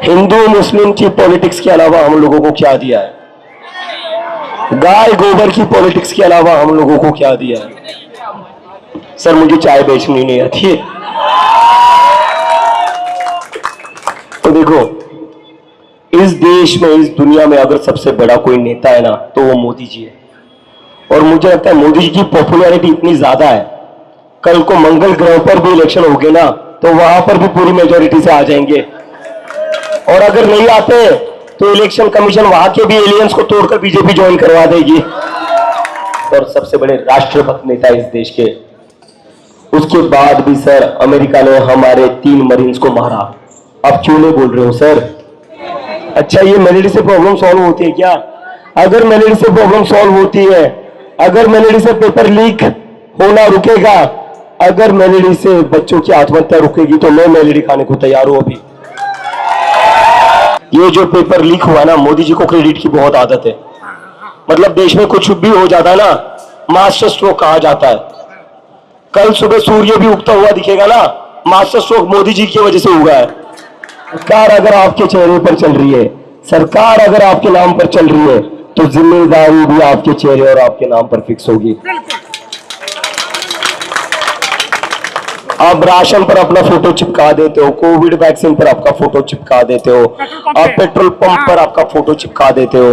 हिंदू मुस्लिम की पॉलिटिक्स के अलावा हम लोगों को क्या दिया है? गाय गोबर की पॉलिटिक्स के अलावा हम लोगों को क्या दिया है? सर मुझे चाय बेचनी नहीं आती है। तो देखो, इस देश में, इस दुनिया में अगर सबसे बड़ा कोई नेता है ना तो वो मोदी जी है। और मुझे लगता है मोदी जी की पॉपुलैरिटी इतनी ज्यादा है, कल को मंगल ग्रह पर भी इलेक्शन होंगे ना तो वहां पर भी पूरी मेजोरिटी से आ जाएंगे। और अगर नहीं आते तो इलेक्शन कमीशन वहां के भी एलियंस को तोड़कर बीजेपी ज्वाइन करवा देगी। और सबसे बड़े राष्ट्रभक्त नेता इस देश के, उसके बाद भी सर अमेरिका ने हमारे 3 मरीन्स को मारा। आप क्यों नहीं बोल रहे हो सर? अच्छा, ये मेलेडी से प्रॉब्लम सॉल्व होती है क्या? अगर मेलेडी से प्रॉब्लम सॉल्व होती है, अगर मेलेडी से पेपर लीक होना रुकेगा, अगर मेलेडी से बच्चों की आत्महत्या रुकेगी तो मैं मेलेडी खाने को तैयार हूं। अभी ये जो पेपर लीक हुआ ना, मोदी जी को क्रेडिट की बहुत आदत है। मतलब देश में कुछ भी हो जाता है ना, मास्टर स्ट्रोक कहा जाता है। कल सुबह सूर्य भी उगता हुआ दिखेगा ना, मास्टर स्ट्रोक मोदी जी की वजह से हुआ है। सरकार अगर आपके चेहरे पर चल रही है, सरकार अगर आपके नाम पर चल रही है, तो जिम्मेदारी भी आपके चेहरे और आपके नाम पर फिक्स होगी। आप राशन पर अपना फोटो चिपका देते हो, कोविड वैक्सीन पर आपका फोटो चिपका देते हो, आप पेट्रोल पंप पर आपका फोटो चिपका देते हो,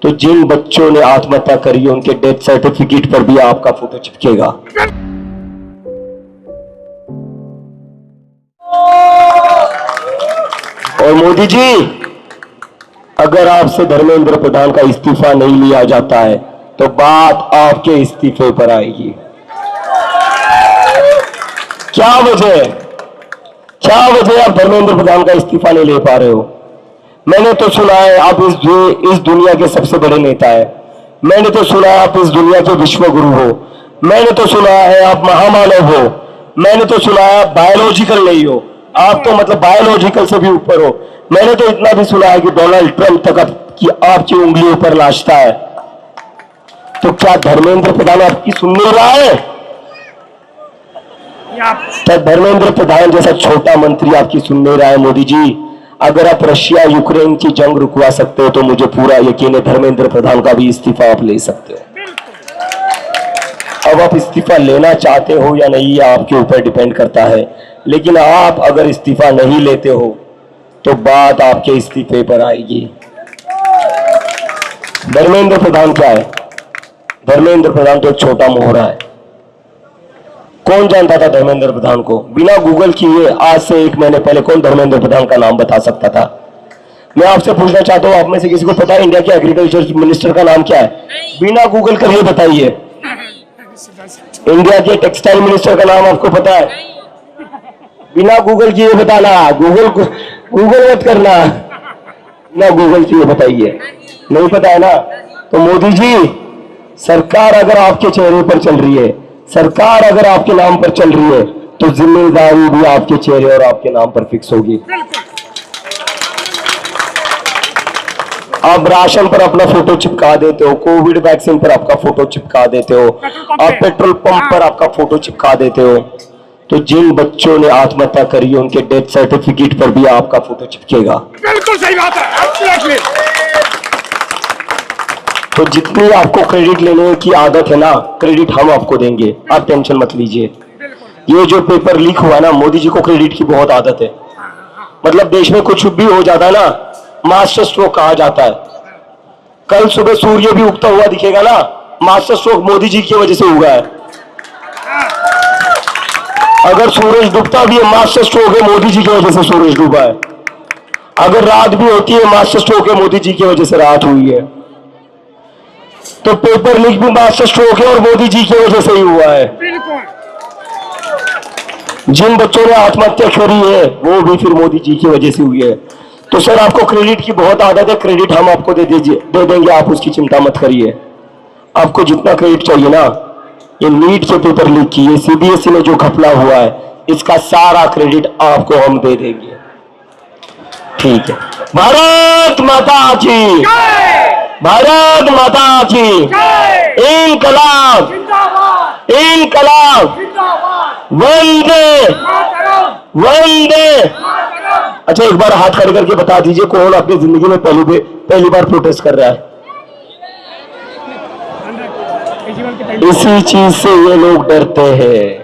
तो जिन बच्चों ने आत्महत्या करी है उनके डेथ सर्टिफिकेट पर भी आपका फोटो चिपकेगा। और मोदी जी, अगर आपसे धर्मेंद्र प्रधान का इस्तीफा नहीं लिया जाता है तो बात आपके इस्तीफे पर आएगी। क्या वजह है? क्या वजह आप धर्मेंद्र प्रधान का इस्तीफा नहीं ले पा रहे हो? मैंने तो सुना है आप इस दुनिया के सबसे बड़े नेता है। मैंने तो सुना है आप इस दुनिया के विश्व गुरु हो। मैंने तो सुना है आप महामानव हो। मैंने तो सुना है आप बायोलॉजिकल नहीं हो, आप तो मतलब बायोलॉजिकल से भी ऊपर हो। मैंने तो इतना भी सुना है कि डोनाल्ड ट्रंप तक कि आपकी उंगलियों पर नाचता है। तो क्या धर्मेंद्र प्रधान आपकी सुन नहीं रहा है? क्या धर्मेंद्र प्रधान जैसा छोटा मंत्री आपकी सुन नहीं रहा है? मोदी जी, अगर आप रशिया यूक्रेन की जंग रुकवा सकते हो तो मुझे पूरा यकीन है धर्मेंद्र प्रधान का भी इस्तीफा आप ले सकते हो। अब आप इस्तीफा लेना चाहते हो या नहीं, ये आपके ऊपर डिपेंड करता है। लेकिन आप अगर इस्तीफा नहीं लेते हो तो बात आपके इस्तीफे पर आएगी। धर्मेंद्र प्रधान क्या है? धर्मेंद्र प्रधान तो एक छोटा मोहरा है। कौन जानता था धर्मेंद्र प्रधान को? बिना गूगल किए आज से 1 महीने पहले कौन धर्मेंद्र प्रधान का नाम बता सकता था? मैं आपसे पूछना चाहता हूं, आप में से किसी को पता है इंडिया के एग्रीकल्चर मिनिस्टर का नाम क्या है? बिना गूगल कर बताइए। इंडिया के टेक्सटाइल मिनिस्टर का नाम आपको पता है? बिना गूगल किए बताना, गूगल मत करना, ना गूगल किए बताइए। नहीं पता है ना? तो मोदी जी, सरकार अगर आपके चेहरे पर चल रही है, सरकार अगर आपके नाम पर चल रही है, तो जिम्मेदारी भी आपके चेहरे और आपके नाम पर फिक्स होगी। आप राशन पर अपना फोटो चिपका देते हो, कोविड वैक्सीन पर आपका फोटो चिपका देते हो, आप पेट्रोल पंप पर आपका फोटो चिपका देते हो, तो जिन बच्चों ने आत्महत्या करी है उनके डेथ सर्टिफिकेट पर भी आपका फोटो चिपकेगा। बिल्कुल सही बात है, एब्सोल्युटली। तो जितनी आपको क्रेडिट लेने की आदत है ना, क्रेडिट हम आपको देंगे, आप टेंशन मत लीजिए। ये जो पेपर लीक हुआ ना, मोदी जी को क्रेडिट की बहुत आदत है। मतलब देश में कुछ भी हो जाता है ना, मास्टर स्ट्रोक कहा जाता है। कल सुबह सूर्य भी उगता हुआ दिखेगा ना, मास्टर स्ट्रोक मोदी जी की वजह से हुआ है। अगर सूरज डूबता भी है, मास्टर स्ट्रोक है, मोदी जी की वजह से सूरज डूबा है। अगर रात भी होती है, मास्टर स्ट्रोक है, मोदी जी की वजह से रात हुई है। तो पेपर लीक भी मास्टर स्ट्रोक है और मोदी जी की वजह से ही हुआ है। जिन बच्चों ने आत्महत्या करी है वो भी फिर मोदी जी की वजह से हुई है। तो सर आपको क्रेडिट की बहुत आदत है, क्रेडिट हम आपको दे देंगे, आप उसकी चिंता मत करिए। आपको जितना क्रेडिट चाहिए ना, ये नीट के पेपर लीक की, ये सीबीएसई में जो घपला हुआ है, इसका सारा क्रेडिट आपको हम दे देंगे। ठीक है। भारत माता की, भारत माता की, इनकलाब, इनकलाब, वंदे वंदे। अच्छा, एक बार हाथ खड़े करके बता दीजिए कौन अपनी जिंदगी में पहली बार प्रोटेस्ट कर रहा है? इसी चीज से ये लोग डरते हैं।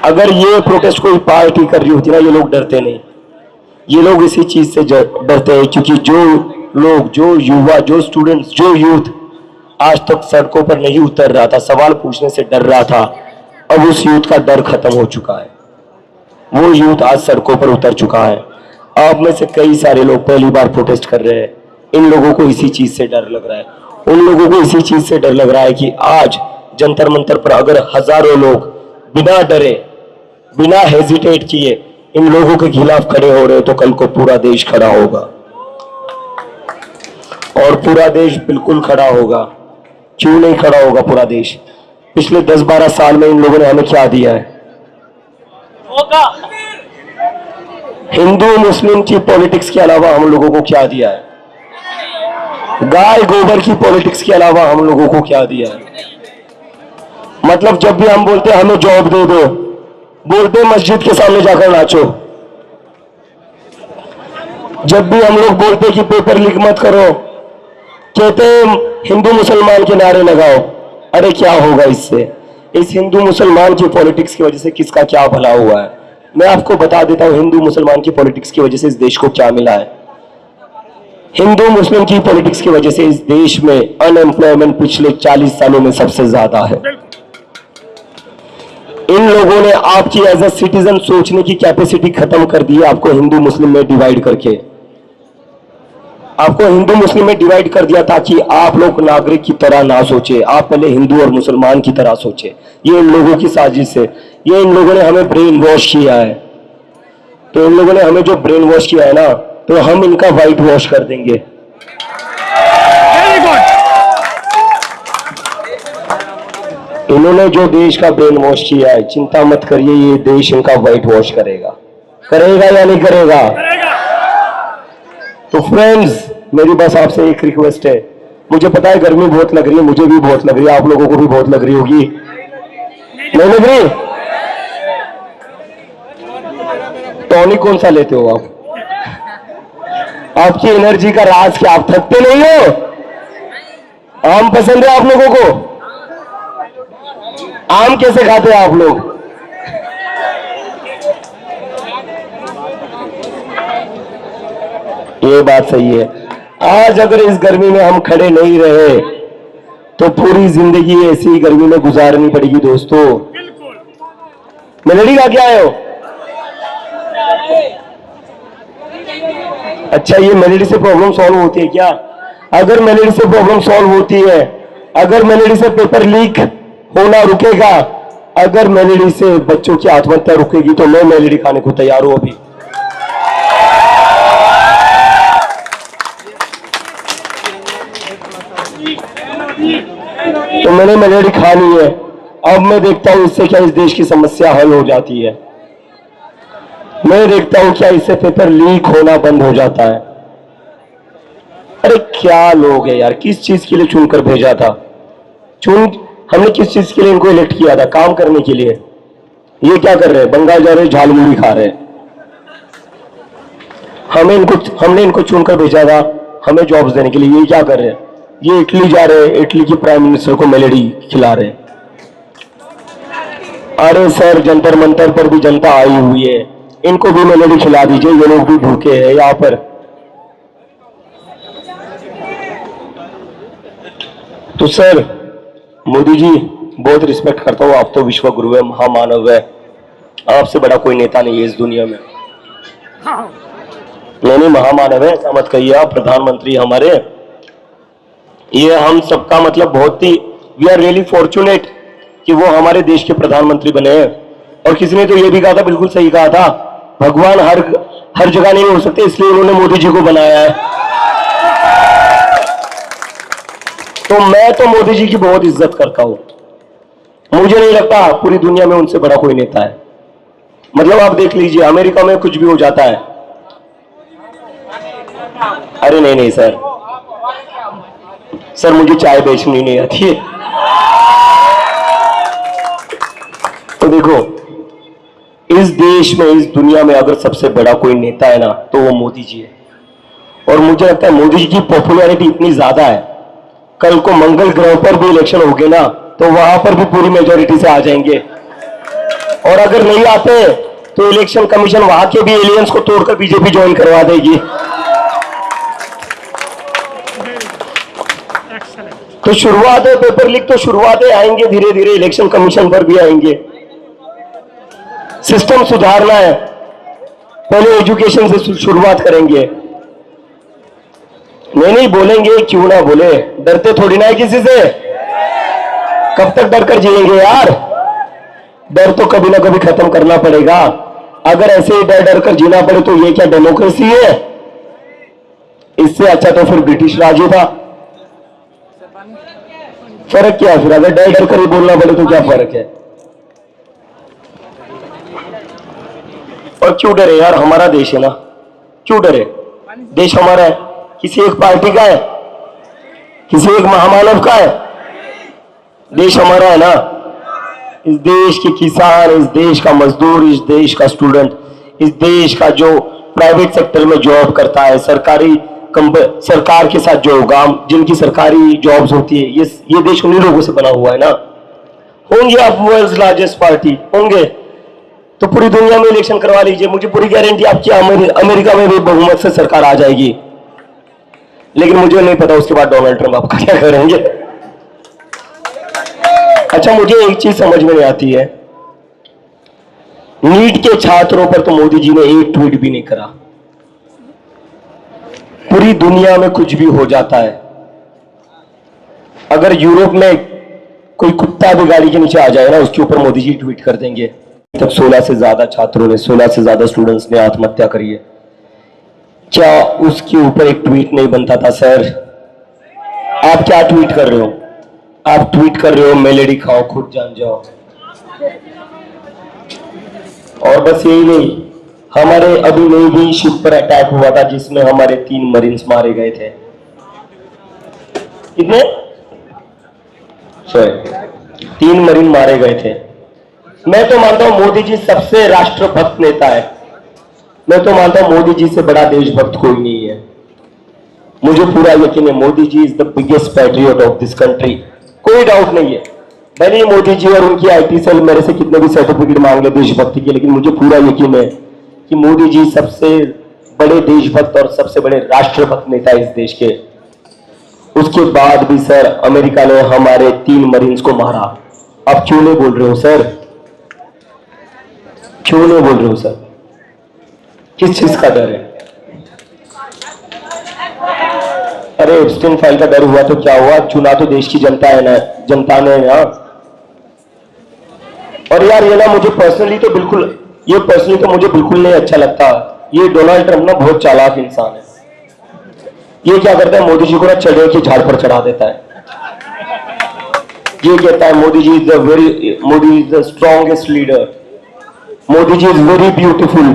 अगर ये प्रोटेस्ट कोई पार्टी कर रही होती ना, ये लोग डरते नहीं। ये लोग इसी चीज से डरते हैं क्योंकि जो लोग, जो युवा, जो स्टूडेंट्स, जो यूथ आज तक सड़कों पर नहीं उतर रहा था, सवाल पूछने से डर रहा था, अब उस यूथ का डर खत्म हो चुका है। वो यूथ आज सड़कों पर उतर चुका है। आप में से कई सारे लोग पहली बार प्रोटेस्ट कर रहे हैं। इन लोगों को इसी चीज से डर लग रहा है। उन लोगों को इसी चीज से डर लग रहा है कि आज जंतर मंतर पर अगर हजारों लोग बिना डरे, बिना हेजिटेट किए इन लोगों के खिलाफ खड़े हो रहे, तो कल को पूरा देश खड़ा होगा। और पूरा देश बिल्कुल खड़ा होगा। क्यों नहीं खड़ा होगा पूरा देश? पिछले 10-12 साल में इन लोगों ने हमें क्या दिया है? हिंदू मुस्लिम की पॉलिटिक्स के अलावा हम लोगों को क्या दिया है? गाय गोबर की पॉलिटिक्स के अलावा हम लोगों को क्या दिया है? मतलब जब भी हम बोलते हैं हमें जॉब दे दो, बोलते मस्जिद के सामने जाकर नाचो। जब भी हम लोग बोलते कि पेपर लीक मत करो, कहते हिंदू मुसलमान के नारे लगाओ। अरे क्या होगा इससे? इस हिंदू मुसलमान की पॉलिटिक्स की वजह से किसका क्या भला हुआ है? मैं आपको बता देता हूं हिंदू मुसलमान की पॉलिटिक्स की वजह से इस देश को क्या मिला है। हिंदू मुस्लिम की पॉलिटिक्स की वजह से इस देश में अनएम्प्लॉयमेंट पिछले 40 सालों में सबसे ज्यादा है। इन लोगों ने आपकी एज ए सिटीजन सोचने की कैपेसिटी खत्म कर दी है, आपको हिंदू मुस्लिम में डिवाइड करके। आपको हिंदू मुस्लिम में डिवाइड कर दिया ताकि आप लोग नागरिक की तरह ना सोचे, आप पहले हिंदू और मुसलमान की तरह सोचे। ये इन लोगों की साजिश है। ये इन लोगों ने हमें ब्रेन वॉश किया है। तो इन लोगों ने हमें जो ब्रेन वॉश किया है ना, तो हम इनका व्हाइट वॉश कर देंगे। Very good. इन्होंने जो देश का ब्रेन वॉश किया है, चिंता मत करिए, ये देश इनका व्हाइट वॉश करेगा। करेगा या नहीं करेगा? तो फ्रेंड्स, मेरी बस आपसे एक रिक्वेस्ट है। मुझे पता है गर्मी बहुत लग रही है, मुझे भी बहुत लग रही है, आप लोगों को भी बहुत लग रही होगी। नहीं लग रही? टॉनिक कौन सा लेते हो आप? आपकी एनर्जी का राज क्या? आप थकते नहीं हो? आम पसंद है आप लोगों को? आम कैसे खाते हैं आप लोग? ये बात सही है। आज अगर इस गर्मी में हम खड़े नहीं रहे तो पूरी जिंदगी ऐसी गर्मी में गुजारनी पड़ेगी दोस्तों। मेलोडी गा के आए हो? अच्छा, ये मेलोडी से प्रॉब्लम सॉल्व होती है क्या? अगर मेलोडी से प्रॉब्लम सॉल्व होती है, अगर मेलोडी से पेपर लीक होना रुकेगा, अगर मेलोडी से बच्चों की आत्महत्या रुकेगी, तो मैं मेलोडी खाने को तैयार हूं अभी। तो मैंने मेलोडी खानी है। अब मैं देखता हूं इससे क्या इस देश की समस्या हल हो जाती है। मैं देखता हूं क्या इससे पेपर लीक होना बंद हो जाता है। अरे क्या लोग है यार, किस चीज के लिए चुनकर भेजा था? हमने किस चीज के लिए इनको इलेक्ट किया था? काम करने के लिए। ये क्या कर रहे हैं? बंगाल जा रहे हैं, झालमुड़ी खा रहे हैं। हमने इनको चुनकर भेजा था हमें जॉब्स देने के लिए। ये क्या कर रहे हैं? ये इटली जा रहे हैं, इटली की प्राइम मिनिस्टर को मेलोडी खिला रहे हैं। अरे सर, जंतर मंतर पर भी जनता आई हुई है, इनको भी मेलोडी खिला दीजिए। ये लोग भी भूखे हैं यहाँ पर। तो सर मोदी जी, बहुत रिस्पेक्ट करता हूँ, आप तो विश्व गुरु है, महामानव है, आपसे बड़ा कोई नेता नहीं है इस दुनिया में। नहीं, महामानव है ऐसा मत कहिए आप। प्रधानमंत्री हमारे, ये हम सबका मतलब बहुत ही, वी आर रियली फॉर्चुनेट कि वो हमारे देश के प्रधानमंत्री बने हैं। और किसी ने तो ये भी कहा था, बिल्कुल सही कहा था, भगवान हर जगह नहीं हो सकते, इसलिए उन्होंने मोदी जी को बनाया है। तो मैं तो मोदी जी की बहुत इज्जत करता हूं। मुझे नहीं लगता पूरी दुनिया में उनसे बड़ा कोई नेता है। मतलब आप देख लीजिए, अमेरिका में कुछ भी हो जाता है। अरे नहीं सर, मुझे चाय बेचनी नहीं आती है। तो देखो, इस देश में, इस दुनिया में अगर सबसे बड़ा कोई नेता है ना तो वो मोदी जी है। और मुझे लगता है मोदी जी की पॉपुलैरिटी इतनी ज्यादा है, कल को मंगल ग्रह पर भी इलेक्शन होंगे ना तो वहां पर भी पूरी मेजोरिटी से आ जाएंगे। और अगर नहीं आते तो इलेक्शन कमीशन वहां के भी एलियंस को तोड़कर बीजेपी ज्वाइन करवा देगी। तो शुरुआत है, पेपर लीक तो शुरुआत है, आएंगे धीरे धीरे इलेक्शन कमीशन पर भी आएंगे। सिस्टम सुधारना है, पहले एजुकेशन से शुरुआत करेंगे। नहीं बोलेंगे, क्यों ना बोले, डरते थोड़ी ना है किसी से। कब तक डर कर जिएंगे यार, डर तो कभी ना कभी खत्म करना पड़ेगा। अगर ऐसे ही डर डर कर जीना पड़े तो ये क्या डेमोक्रेसी है? इससे अच्छा तो फिर ब्रिटिश राज ही था। फर्क क्या है फिर? अगर डर डर कर ही बोलना पड़े तो क्या फर्क है? और क्यों डरे यार, हमारा देश है ना, क्यों डरे? देश हमारा है, किसी एक पार्टी का है, किसी एक महामानव का है? देश हमारा है ना। इस देश के किसान, इस देश का मजदूर, इस देश का स्टूडेंट, इस देश का जो प्राइवेट सेक्टर में जॉब करता है, सरकार के साथ जो जिनकी सरकारी जॉब्स होती है, ये देश उन्हीं लोगों से बना हुआ है ना। होंगे आप वर्ल्ड लार्जेस्ट पार्टी, होंगे तो पूरी दुनिया में इलेक्शन करवा लीजिए, मुझे पूरी गारंटी आपकी अमेरिका में भी बहुमत से सरकार आ जाएगी। लेकिन मुझे नहीं पता उसके बाद डोनाल्ड ट्रंप आपका क्या करेंगे। अच्छा, मुझे एक चीज समझ में नहीं आती है, नीट के छात्रों पर तो मोदी जी ने एक ट्वीट भी नहीं करा। पूरी दुनिया में कुछ भी हो जाता है, अगर यूरोप में कोई कुत्ता भी गाड़ी के नीचे आ जाए ना, उसके ऊपर मोदी जी ट्वीट कर देंगे। तक 16 से ज्यादा छात्रों ने, 16 से ज्यादा स्टूडेंट्स ने आत्महत्या करी है, क्या उसके ऊपर एक ट्वीट नहीं बनता था? सर आप क्या ट्वीट कर रहे हो? आप ट्वीट कर रहे हो मेलेडी खाओ खुद जान जाओ। और बस यही नहीं, हमारे अभी नई भी शिप पर अटैक हुआ था जिसमें हमारे 3 मरीन्स मारे गए थे। कितने? 3 मरीन मारे गए थे। मैं तो मानता हूं मोदी जी सबसे राष्ट्रभक्त नेता है। मैं तो मानता हूं मोदी जी से बड़ा देशभक्त कोई नहीं है। मुझे पूरा यकीन है Modi ji is the biggest patriot of this country, कोई डाउट नहीं है। भले ही मोदी जी और उनकी आईटी सेल मेरे से कितने भी सर्टिफिकेट मांग ले देशभक्ति के, लेकिन मुझे पूरा यकीन है कि मोदी जी सबसे बड़े देशभक्त और सबसे बड़े राष्ट्रभक्त नेता इस देश के। उसके बाद भी सर अमेरिका ने हमारे 3 मरीन्स को मारा। अब क्यों नहीं बोल रहे हो सर? क्यों नहीं बोल रहे हो सर? किस चीज का डर है? अरे एप्स्टीन फाइल का डर हुआ तो क्या हुआ, चुना तो देश की जनता है ना, जनता ने ना। और यार ये ना मुझे पर्सनली तो मुझे बिल्कुल नहीं अच्छा लगता। ये डोनाल्ड ट्रंप ना बहुत चालाक इंसान है। ये क्या करता है, मोदी जी को ना चढ़े के झाड़ पर चढ़ा देता है। ये कहता है Modi ji is the strongest leader, Modi ji is very beautiful,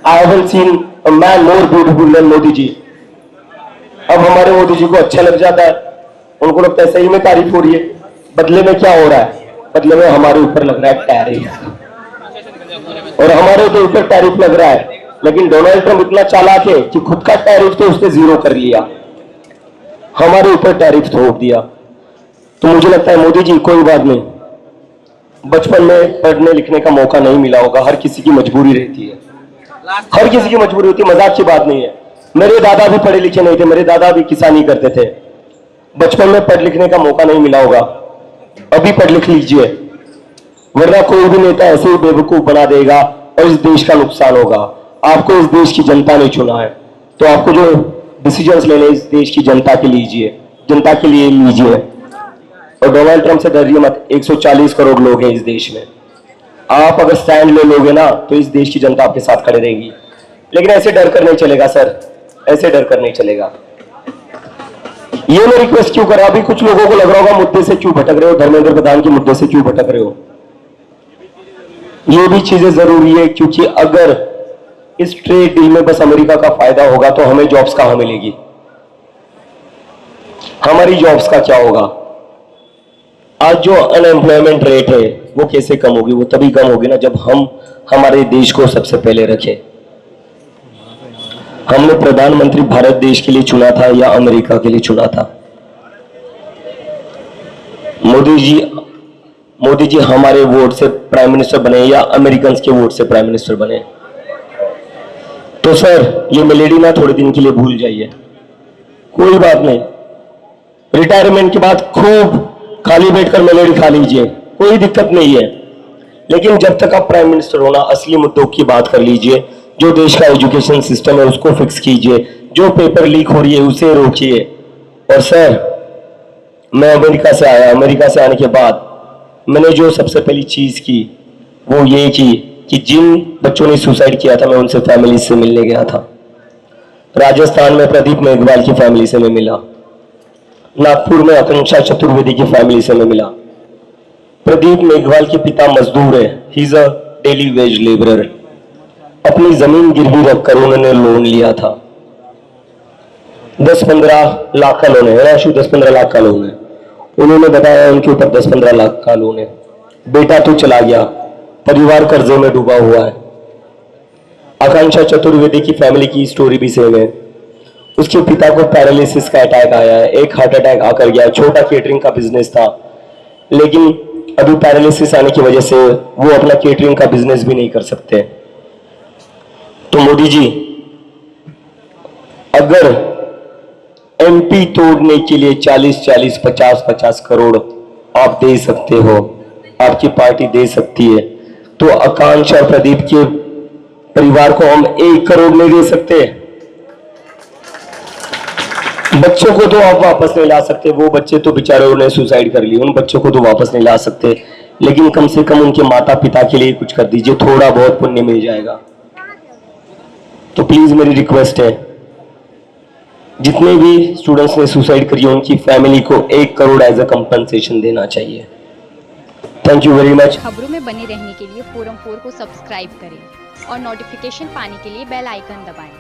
I haven't seen a man more beautiful than Modi ji. अब हमारे मोदी जी को अच्छा लग जाता है, उनको लगता है सही में तारीफ हो रही है। बदले में क्या हो रहा है? बदले में हमारे ऊपर लग रहा है टैरिफ, और हमारे तो ऊपर टैरिफ लग रहा है। लेकिन डोनाल्ड ट्रंप इतना चालाक है कि खुद का टैरिफ तो उसने 0 कर लिया, हमारे ऊपर टैरिफ थोप दिया। तो मुझे लगता है मोदी जी कोई बात नहीं, बचपन में पढ़ने लिखने का मौका नहीं मिला होगा, हर किसी की मजबूरी रहती है, हर किसी की मजबूरी होती है, मजाक की बात नहीं है। मेरे दादा भी पढ़े लिखे नहीं थे, मेरे दादा भी किसानी करते थे, बचपन में पढ़ लिखने का मौका नहीं मिला होगा, अभी पढ़ लिख लीजिए, वरना कोई भी नेता ऐसे ही बेवकूफ बना देगा और इस देश का नुकसान होगा। आपको इस देश की जनता ने चुना है, तो आपको जो डिसीजंस लेने इस देश की जनता के लीजिए, जनता के लिए लीजिए। और डोनाल्ड ट्रंप से डरिए मत, 140 करोड़ लोग हैं इस देश में, आप अगर स्टैंड ले लोगे ना तो इस देश की जनता आपके साथ खड़े रहेगी। लेकिन ऐसे डर कर नहीं चलेगा सर, ऐसे डर कर नहीं चलेगा। ये मैं रिक्वेस्ट क्यों कर रहा, अभी कुछ लोगों को लग रहा होगा मुद्दे से क्यों भटक रहे हो, धर्मेंद्र प्रधान के मुद्दे से क्यों भटक रहे हो। ये भी चीजें जरूरी है, क्योंकि अगर इस ट्रेड डील में बस अमेरिका का फायदा होगा तो हमें जॉब्स कहां मिलेगी, हमारी जॉब्स का क्या होगा। आज जो अनएम्प्लॉयमेंट रेट है वो कैसे कम होगी? वो तभी कम होगी ना जब हम हमारे देश को सबसे पहले रखें। हमने प्रधानमंत्री भारत देश के लिए चुना था या अमेरिका के लिए चुना था? मोदी जी हमारे वोट से प्राइम मिनिस्टर बने या अमेरिकन के वोट से प्राइम मिनिस्टर बने? तो सर ये मेलेडी ना थोड़े दिन के लिए भूल जाइए, कोई बात नहीं। रिटायरमेंट के बाद खूब खाली बैठकर मेलेडी खा लीजिए, कोई दिक्कत नहीं है। लेकिन जब तक आप प्राइम मिनिस्टर होना, असली मुद्दों की बात कर लीजिए। जो देश का एजुकेशन सिस्टम है उसको फिक्स कीजिए, जो पेपर लीक हो रही है उसे रोकिए। और सर मैं अमेरिका से आया, अमेरिका से आने के बाद मैंने जो सबसे पहली चीज की वो ये की कि जिन बच्चों ने सुसाइड किया था मैं उनसे फैमिली से मिलने गया था। राजस्थान में प्रदीप मेघवाल की फैमिली से मैं मिला, नागपुर में आकांक्षा चतुर्वेदी की फैमिली से मैं मिला। प्रदीप मेघवाल के पिता मजदूर है, he is a daily veg labourer. अपनी जमीन गिरवी रखकर उन्होंने लोन लिया था, 10-15 लाख का लोन है, 10-15 लाख का लोन है। उन्होंने बताया उनके ऊपर 10-15 लाख का लोन है। बेटा तो चला गया, परिवार कर्जे में डूबा हुआ है। आकांक्षा चतुर्वेदी की फैमिली की स्टोरी भी सेम है। उसके पिता को पैरालिसिस का अटैक आया है, एक हार्ट अटैक आकर गया। छोटा केटरिंग का बिजनेस था, लेकिन अभी पैरालिसिस आने की वजह से वो अपना केटरिंग का बिजनेस भी नहीं कर सकते। तो मोदी जी अगर एमपी तोड़ने के लिए 40-40, 50-50 करोड़ आप दे सकते हो, आपकी पार्टी दे सकती है, तो आकांक्षा और प्रदीप के परिवार को हम 1 करोड़ नहीं दे सकते? बच्चों को तो आप वापस नहीं ला सकते, वो बच्चे तो बेचारे उन्हें सुसाइड कर लिए, उन बच्चों को तो वापस नहीं ला सकते, लेकिन कम से कम उनके माता पिता के लिए कुछ कर दीजिए, थोड़ा बहुत पुण्य मिल जाएगा। तो प्लीज मेरी रिक्वेस्ट है, जितने भी स्टूडेंट्स ने सुसाइड करी उनकी फैमिली को 1 करोड़ एज अ कंपनसेशन देना चाहिए। Thank you very much. खबरों में बने रहने के लिए फोरम 4 को सब्सक्राइब करें और नोटिफिकेशन पाने के लिए बेल आइकन दबाएं।